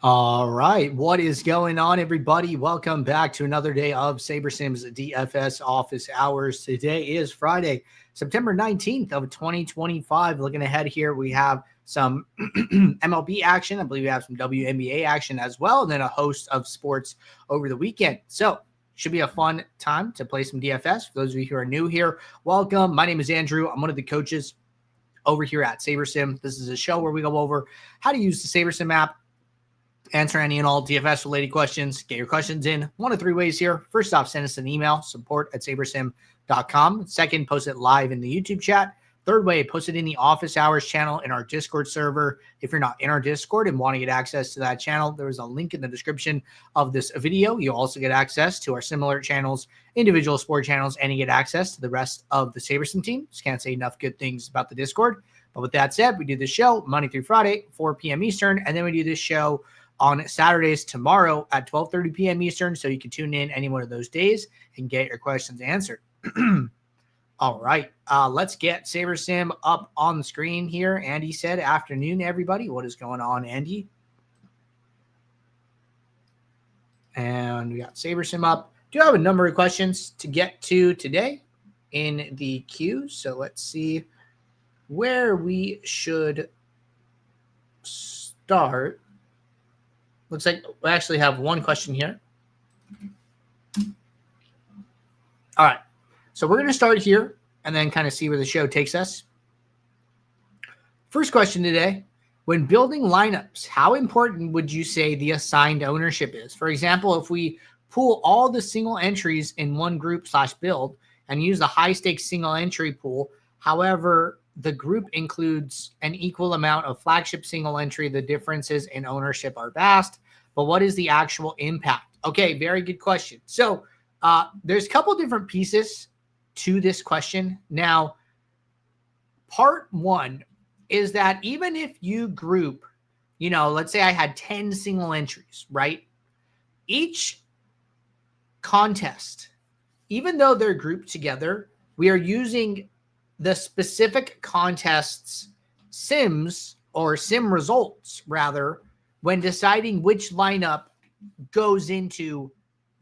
All right. What is going on, everybody? Welcome back to another day of SaberSim's DFS office hours. Today is Friday, September 19th of 2025. Looking ahead here, we have some MLB action. I believe we have some WNBA action as well, and then a host of sports over the weekend. So should be a fun time to play some DFS. For those of you who are new here, welcome. My name is Andrew. I'm one of the coaches over here at SaberSim. This is a show where we go over how to use the SaberSim app, answer any and all DFS related questions. Get your questions in one of three ways here. First off, send us an email, support@sabersim.com. Second, post it live in the YouTube chat. Third way, post it in the office hours channel in our Discord server. If you're not in our Discord and want to get access to that channel, there is a link in the description of this video. You'll also get access to our similar channels, individual sport channels, and you get access to the rest of the SaberSim team. Just can't say enough good things about the Discord. But with that said, we do this show Monday through Friday, 4 p.m. Eastern, and then we do this show on Saturdays tomorrow at 12:30 p.m. Eastern, so you can tune in any one of those days and get your questions answered. All right, let's get SaberSim up on the screen here. Andy said, afternoon, everybody. What is going on, Andy? And we got SaberSim up. Do have a number of questions to get to today in the queue, so let's see where we should start. Looks like we actually have one question here. All right. So we're going to start here and then kind of see where the show takes us. First question today. When building lineups, how important would you say the assigned ownership is? For example, if we pool all the single entries in one group / build and use the high stakes single entry pool, however, the group includes an equal amount of flagship single entry, the differences in ownership are vast, but what is the actual impact? Okay, very good question. So there's a couple different pieces to this question. Now, part one is that even if you group, let's say I had 10 single entries, right? Each contest, even though they're grouped together, we are using the specific contest's sims or sim results, rather, when deciding which lineup goes into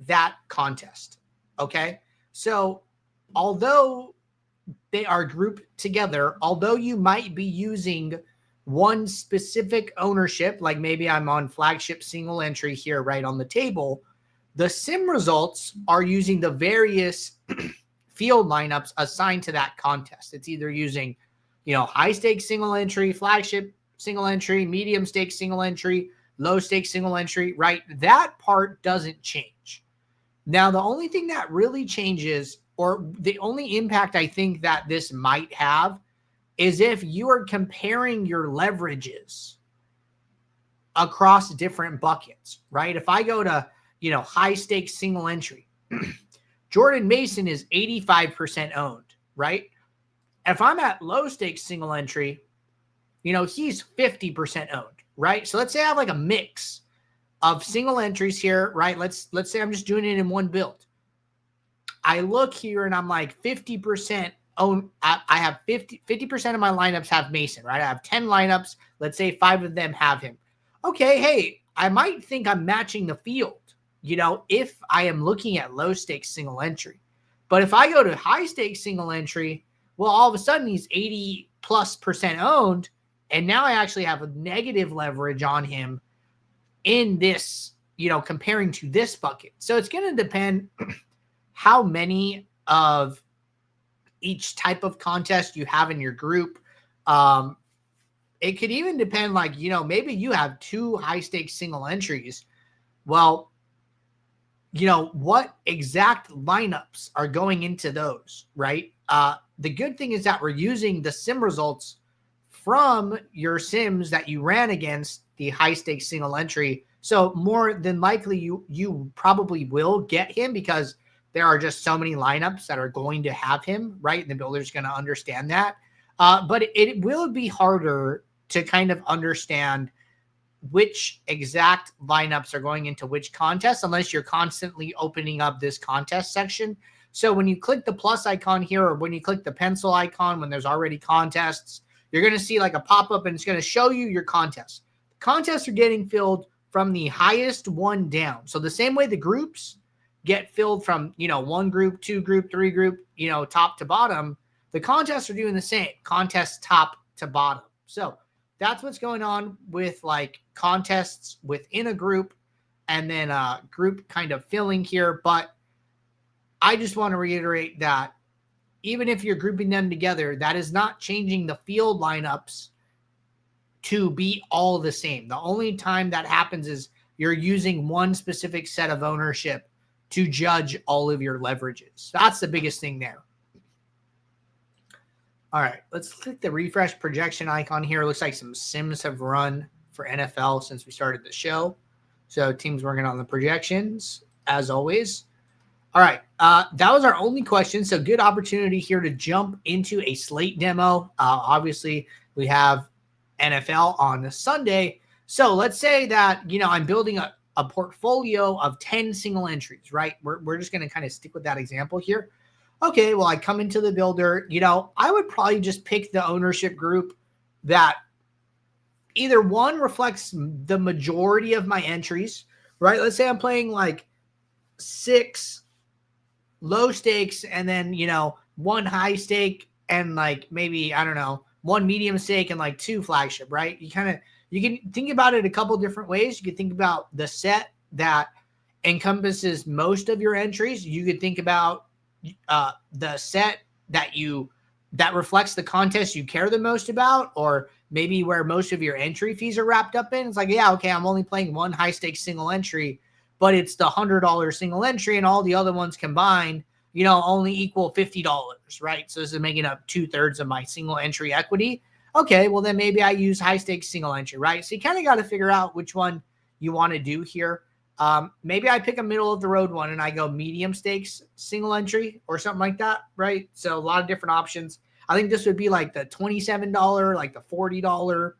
that contest. Okay? So although they are grouped together, although you might be using one specific ownership, like maybe I'm on flagship single entry here right on the table, the sim results are using the various field lineups assigned to that contest. It's either using, high stakes single entry, flagship single entry, medium stakes single entry, low stakes single entry, right? That part doesn't change. Now, the only thing that really changes, or the only impact I think that this might have, is if you are comparing your leverages across different buckets, right? If I go to, high stakes single entry, Jordan Mason is 85% owned, right? If I'm at low stakes single entry, he's 50% owned, right? So let's say I have like a mix of single entries here, right? Let's say I'm just doing it in one build. I look here and I'm like 50% own. I have 50% of my lineups have Mason, right? I have 10 lineups. Let's say 5 of them have him. Okay, hey, I might think I'm matching the field, if I am looking at low stakes single entry. But if I go to high stakes single entry, well, all of a sudden he's 80+% owned. And now I actually have a negative leverage on him in this, comparing to this bucket. So it's going to depend how many of each type of contest you have in your group. It could even depend, maybe you have 2 high stakes single entries. Well, what exact lineups are going into those, right? The good thing is that we're using the sim results from your sims that you ran against the high stakes single entry. So more than likely you probably will get him because there are just so many lineups that are going to have him, right? And the builder's going to understand that. But it will be harder to kind of understand which exact lineups are going into which contest unless you're constantly opening up this contest section. So when you click the plus icon here, or when you click the pencil icon, when there's already contests, you're going to see like a pop-up and it's going to show you your contests. Contests are getting filled from the highest one down. So the same way the groups get filled from, one group, two group, three group, top to bottom, the contests are doing the same. Contests top to bottom. So that's what's going on with like contests within a group and then group kind of filling here. But I just want to reiterate that even if you're grouping them together, that is not changing the field lineups to be all the same. The only time that happens is you're using one specific set of ownership to judge all of your leverages. That's the biggest thing there. All right, let's click the refresh projection icon here. It looks like some sims have run for NFL since we started the show. So teams working on the projections, as always. All right, that was our only question. So good opportunity here to jump into a slate demo. Obviously, we have NFL on Sunday. So let's say that, I'm building a portfolio of 10 single entries, right? We're just going to kind of stick with that example here. Okay, well, I come into the builder, I would probably just pick the ownership group that either one reflects the majority of my entries, right? Let's say I'm playing like 6 low stakes and then, 1 high stake and like maybe, I don't know, 1 medium stake and like 2 flagship, right? You can think about it a couple different ways. You could think about the set that encompasses most of your entries. You could think about the set that reflects the contest you care the most about, or maybe where most of your entry fees are wrapped up in. It's like, yeah, okay, I'm only playing 1 high stakes single entry, but it's the $100 single entry and all the other ones combined, only equal $50, right? So this is making up 2/3 of my single entry equity. Okay, well then maybe I use high stakes single entry, right? So you kind of got to figure out which one you want to do here. Maybe I pick a middle of the road one and I go medium stakes single entry or something like that, right? So a lot of different options. I think this would be like the $27, like the $40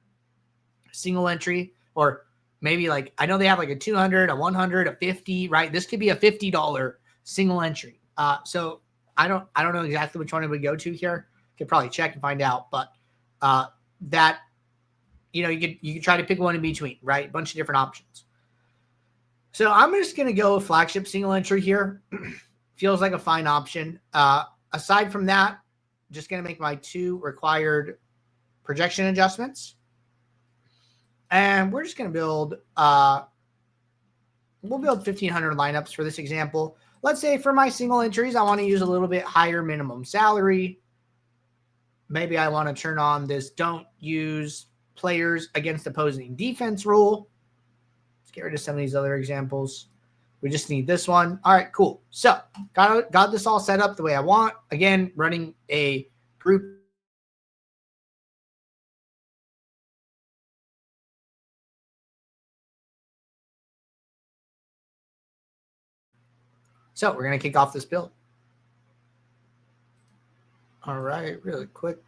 single entry, or maybe like, I know they have like a 200, a 100, a 50, right? This could be a $50 single entry. So I don't know exactly which one it would go to here. Could probably check and find out, but that, you could try to pick one in between, right? A bunch of different options. So I'm just going to go with flagship single entry here. Feels like a fine option. Aside from that, just going to make my 2 required projection adjustments. And we're just going to build, we'll build 1,500 lineups for this example. Let's say for my single entries, I want to use a little bit higher minimum salary. Maybe I want to turn on this don't use players against opposing defense rule. Let's get rid of some of these other examples. We just need this one. All right, cool. So got this all set up the way I want. Again, running a group. So we're going to kick off this build. All right, really quick.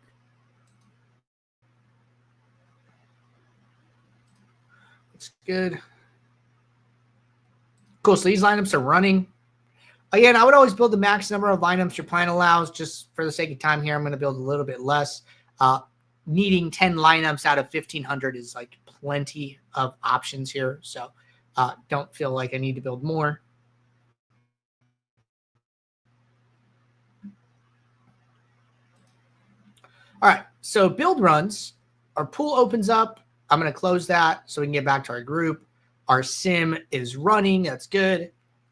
Looks good. Cool. So these lineups are running. Again, I would always build the max number of lineups your plan allows. Just for the sake of time here, I'm going to build a little bit less. Needing 10 lineups out of 1,500 is like plenty of options here. So don't feel like I need to build more. All right, so build runs. Our pool opens up. I'm going to close that so we can get back to our group. Our sim is running. That's good. As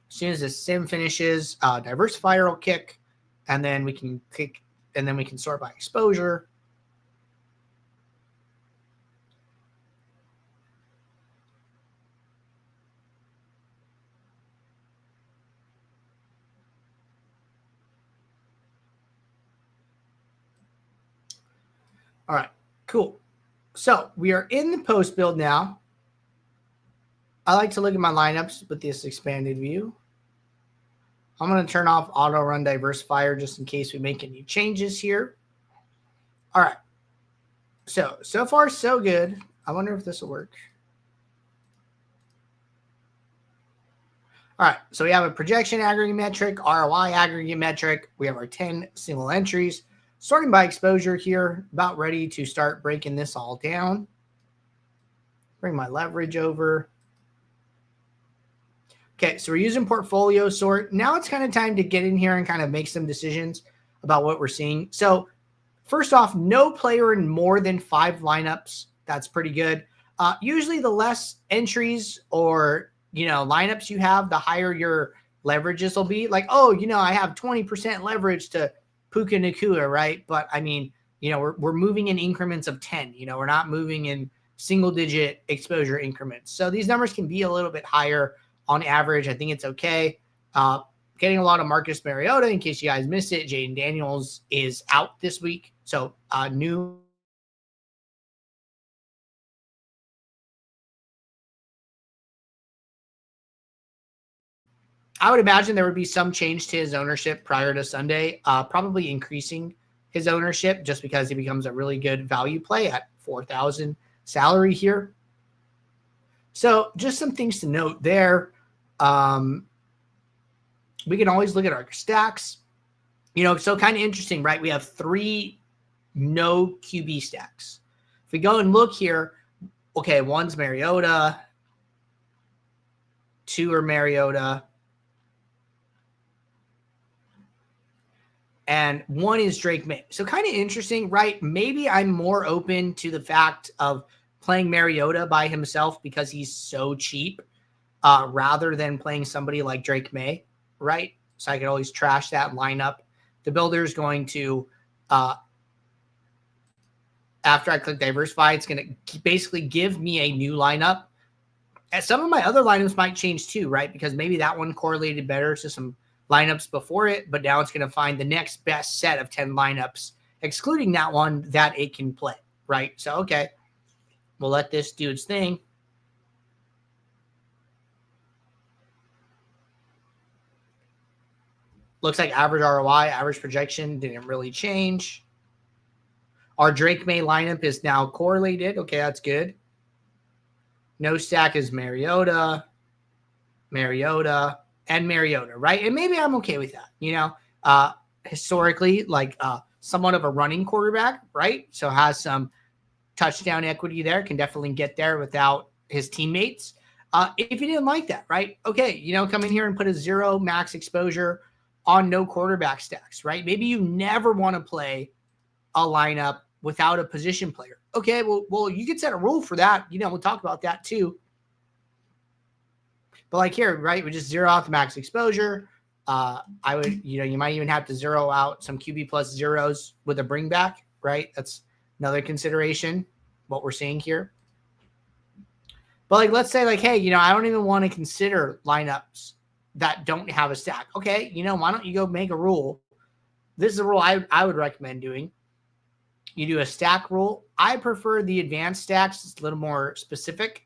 soon as the sim finishes, diversifier will kick, and then we can click, and then we can sort by exposure. All right, cool. So we are in the post build now. I like to look at my lineups with this expanded view. I'm going to turn off auto run diversifier just in case we make any changes here. All right. So far, so good. I wonder if this will work. All right. So we have a projection aggregate metric, ROI aggregate metric. We have our 10 single entries. Sorting by exposure here, about ready to start breaking this all down. Bring my leverage over. Okay, so we're using portfolio sort. Now it's kind of time to get in here and kind of make some decisions about what we're seeing. So first off, no player in more than 5 lineups. That's pretty good. Usually the less entries or, lineups you have, the higher your leverages will be. Like, oh, I have 20% leverage to Puka Nakua, right? But I mean, we're moving in increments of 10. We're not moving in single digit exposure increments. So these numbers can be a little bit higher on average. I think it's okay. Getting a lot of Marcus Mariota. In case you guys missed it, Jaden Daniels is out this week. So new. I would imagine there would be some change to his ownership prior to Sunday, probably increasing his ownership just because he becomes a really good value play at 4,000 salary here. So just some things to note there. We can always look at our stacks. So kind of interesting, right? We have 3 no QB stacks. If we go and look here, okay, 1's Mariota, 2 are Mariota, and 1 is Drake May. So kind of interesting, right? Maybe I'm more open to the fact of playing Mariota by himself because he's so cheap rather than playing somebody like Drake May, right? So I could always trash that lineup. The builder is going to, after I click diversify, it's going to basically give me a new lineup. And some of my other lineups might change too, right? Because maybe that one correlated better to some lineups before it, but now it's going to find the next best set of 10 lineups, excluding that one that it can play, right? So, okay, we'll let this do its thing. Looks like average ROI, average projection didn't really change. Our Drake May lineup is now correlated. Okay, that's good. No stack is Mariota, and Mariota, right? And maybe I'm okay with that. Historically, like somewhat of a running quarterback, right? So has some touchdown equity there, can definitely get there without his teammates. If you didn't like that, right? Okay, come in here and put a 0 max exposure on no quarterback stacks, right? Maybe you never want to play a lineup without a position player. Okay, well, you could set a rule for that. We'll talk about that too. But like here, right, we just 0 out the max exposure. I would, you might even have to 0 out some QB plus zeros with a bring back, right? That's another consideration, what we're seeing here. But like, let's say like, hey, I don't even want to consider lineups that don't have a stack. Okay, why don't you go make a rule? This is a rule I would recommend doing. You do a stack rule. I prefer the advanced stacks. It's a little more specific.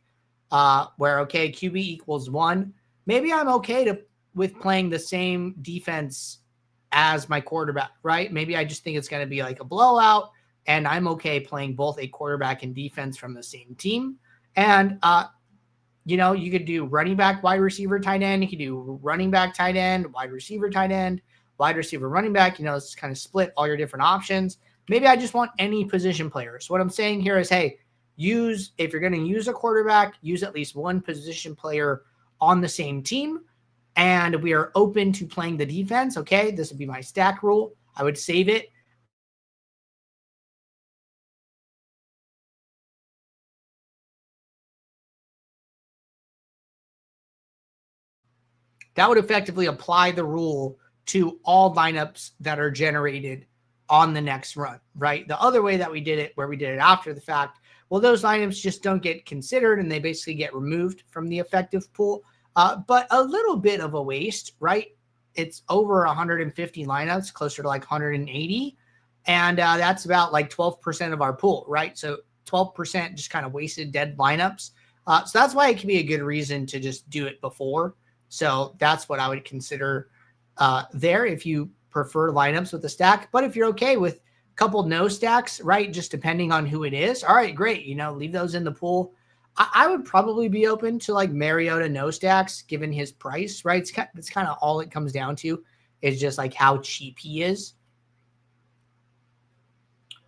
Where, okay, QB equals 1. Maybe I'm okay with playing the same defense as my quarterback, right? Maybe I just think it's going to be like a blowout, and I'm okay playing both a quarterback and defense from the same team. And, you could do running back, wide receiver, tight end. You could do running back, tight end, wide receiver, tight end, wide receiver, running back. It's kind of split all your different options. Maybe I just want any position player. So what I'm saying here is, hey, if you're going to use a quarterback, use at least one position player on the same team. And we are open to playing the defense. Okay, this would be my stack rule. I would save it. That would effectively apply the rule to all lineups that are generated on the next run, right? The other way that we did it, where we did it after the fact, well, those lineups just don't get considered and they basically get removed from the effective pool. But a little bit of a waste, right? It's over 150 lineups, closer to like 180. And that's about like 12% of our pool, right? So 12% just kind of wasted dead lineups. So that's why it can be a good reason to just do it before. So that's what I would consider there if you prefer lineups with a stack. But if you're okay with a couple no stacks, right, just depending on who it is, all right, great. Leave those in the pool. I would probably be open to like Mariota no stacks given his price, right? It's kind of all it comes down to is just like how cheap he is.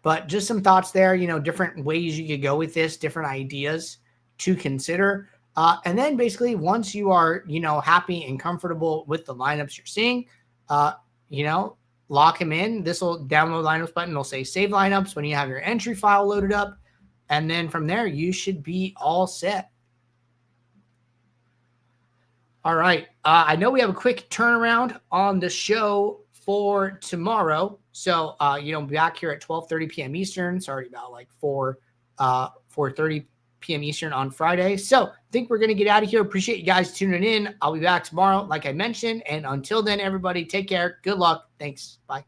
But just some thoughts there, different ways you could go with this, different ideas to consider. And then basically once you are, happy and comfortable with the lineups you're seeing, lock them in. This will download lineups button. It'll say save lineups when you have your entry file loaded up. And then from there, you should be all set. All right. I know we have a quick turnaround on the show for tomorrow. So, back here at 12:30 p.m. Eastern. It's already about like 4:30 p.m. Eastern on Friday. So I think we're going to get out of here. Appreciate you guys tuning in. I'll be back tomorrow, like I mentioned. And until then, everybody, take care. Good luck. Thanks. Bye.